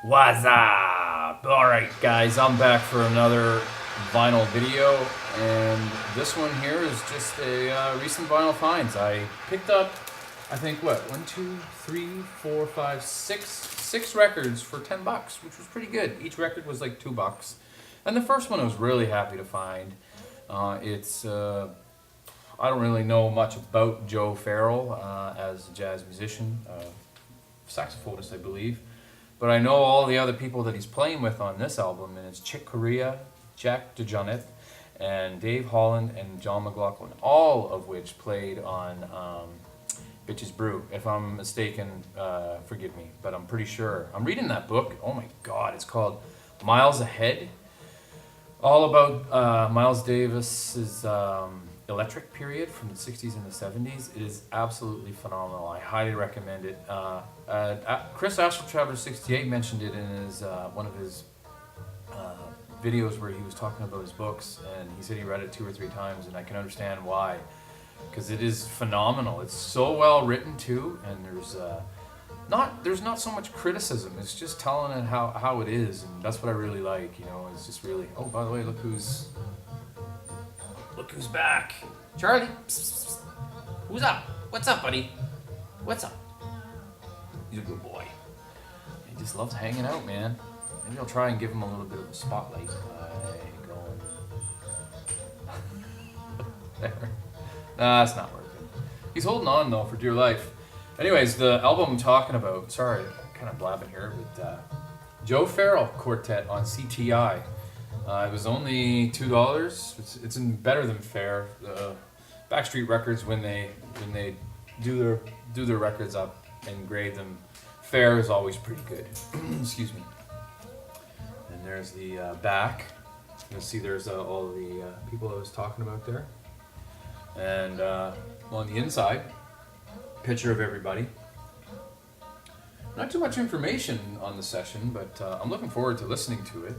What's up? Alright guys, I'm back for another vinyl video, and this one here is just a recent vinyl finds. I picked up, I think what, 1, 2, 3, 4, 5, 6 records for $10, which was pretty good. Each record was like $2. And the first one I was really happy to find. I don't really know much about Joe Farrell as a jazz musician, saxophonist I believe. But I know all the other people that he's playing with on this album, and it's Chick Corea, Jack DeJohnette, and Dave Holland, and John McLaughlin, all of which played on Bitches Brew. If I'm mistaken, forgive me, but I'm pretty sure. I'm reading that book. Oh my God, it's called Miles Ahead. All about Miles Davis's electric period from the 60s and the 70s. It is absolutely phenomenal. I highly recommend it. Chris Astrotraveler68 mentioned it in his one of his videos where he was talking about his books, and he said he read it 2 or 3 times, and I can understand why, because it is phenomenal. It's so well written too, and there's not so much criticism. It's just telling it how it is, and that's what I really like. You know, it's just really. Oh, by the way, look who's back. Charlie. Psst, psst, psst. Who's up? What's up, buddy? What's up? He's a good boy. He just loves hanging out, man. Maybe I'll try and give him a little bit of a spotlight by going there. Nah, it's not working. He's holding on though for dear life. Anyways, the album I'm talking about, sorry, I'm kind of blabbing here, but Joe Farrell Quartet on CTI. It was only $2. It's better than fair. Backstreet Records, when they do their records up and grade them, fair is always pretty good. Excuse me. And there's the back. You'll see there's all the people I was talking about there. And on the inside, picture of everybody. Not too much information on the session, but I'm looking forward to listening to it.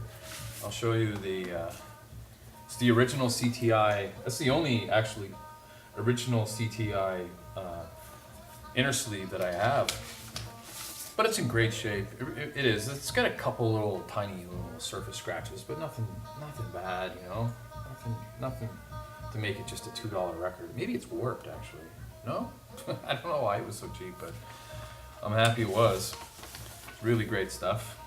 I'll show you it's the original CTI. That's the only actually original CTI inner sleeve that I have. But it's in great shape. It is. It's got a couple little tiny little surface scratches, but nothing bad, you know. Nothing to make it just a $2 record. Maybe it's warped actually. No? I don't know why it was so cheap, but I'm happy it was. It's really great stuff.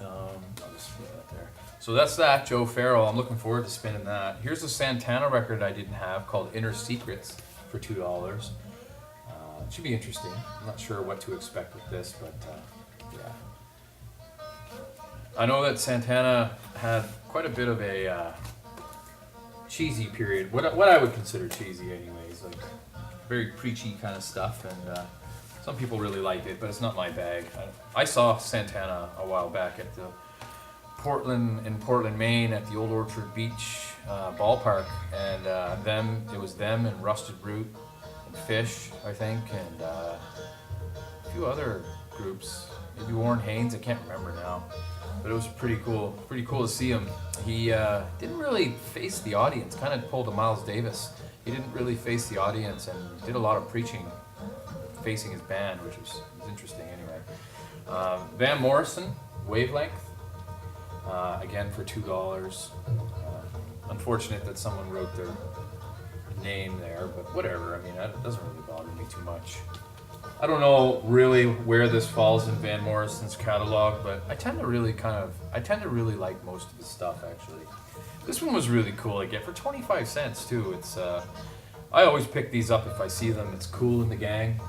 I'll just put that there. So that's that, Joe Farrell. I'm looking forward to spinning that. Here's a Santana record I didn't have called Inner Secrets for $2. It should be interesting. I'm not sure what to expect with this, but yeah. I know that Santana had quite a bit of a cheesy period. What I would consider cheesy anyways, like very preachy kind of stuff, and some people really liked it, but it's not my bag. I saw Santana a while back at the Portland, Maine, at the Old Orchard Beach ballpark, and it was them and Rusted Root and Fish, I think, and a few other groups, maybe Warren Haynes, I can't remember now, but it was pretty cool to see him. He didn't really face the audience, kind of pulled a Miles Davis. He didn't really face the audience and did a lot of preaching facing his band, which was interesting anyway. Van Morrison, Wavelength, again for $2. Unfortunate that someone wrote their name there, but whatever. I mean, that doesn't really bother me too much. I don't know really where this falls in Van Morrison's catalog, but I tend to really like most of his stuff actually. This one was really cool. I get for 25 cents too. It's I always pick these up if I see them. It's Kool and the Gang,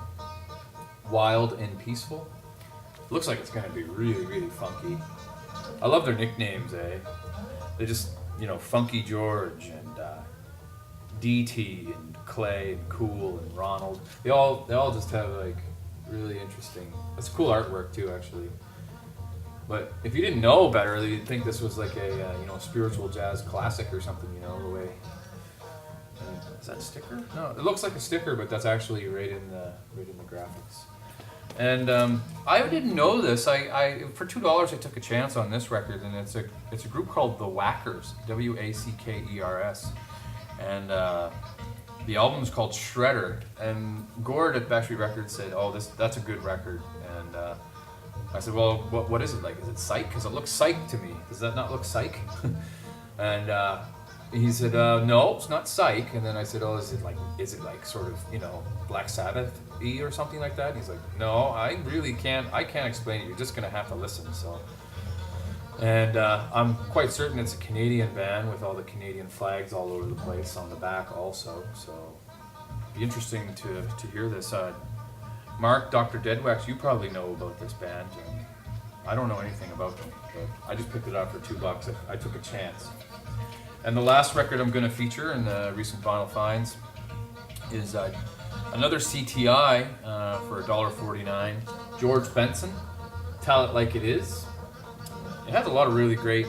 Wild and Peaceful. Looks like it's gonna be really, really funky. I love their nicknames, eh? They just, Funky George and DT and Clay and Kool and Ronald. They all just have like really interesting. It's cool artwork too, actually. But if you didn't know better, you'd think this was like a spiritual jazz classic or something. The way. Is that a sticker? No, it looks like a sticker, but that's actually right in the graphics. And I didn't know this. I for $2 I took a chance on this record, and it's a group called The Wackers, Wackers, and the album's called Shredder. And Gord at Backstreet Records said, "Oh, that's a good record," and I said, well, what is it like? Is it psych? Because it looks psych to me. Does that not look psych? And he said, no, it's not psych. And then I said, oh, is it like sort of, Black Sabbath-y or something like that? And he's like, no, I can't explain it. You're just going to have to listen. So, and I'm quite certain it's a Canadian band with all the Canadian flags all over the place on the back also. So, be interesting to hear this. Mark, Dr. Deadwax, you probably know about this band. I don't know anything about them, but I just picked it up for $2. I took a chance. And the last record I'm going to feature in the recent vinyl finds is another CTI for $1.49. George Benson, Tell It Like It Is. It has a lot of really great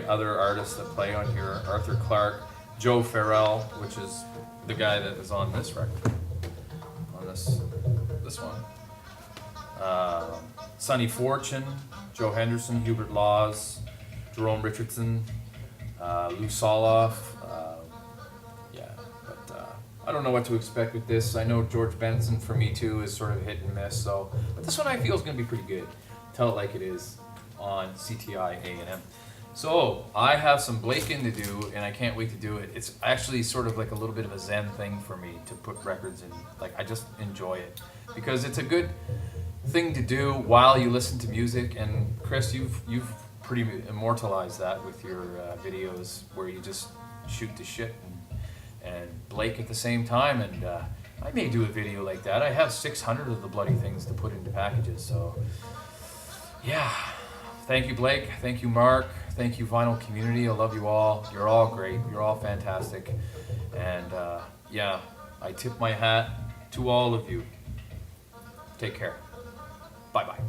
other artists that play on here. Arthur Clarke, Joe Farrell, which is the guy that is on this record, on this one. Sonny Fortune, Joe Henderson, Hubert Laws, Jerome Richardson, Lou Soloff. I don't know what to expect with this. I know George Benson for me too is sort of hit and miss. But this one I feel is going to be pretty good. Tell It Like It Is on CTI A&M. So I have some Blakin to do, and I can't wait to do it. It's actually sort of like a little bit of a zen thing for me to put records in. Like, I just enjoy it because it's a good thing to do while you listen to music. And Chris, you've pretty immortalized that with your videos where you just shoot the shit and Blake at the same time. And I may do a video like that. I have 600 of the bloody things to put into packages. So yeah. Thank you, Blake. Thank you, Mark. Thank you, vinyl community. I love you all. You're all great. You're all fantastic. And yeah, I tip my hat to all of you. Take care. Bye-bye.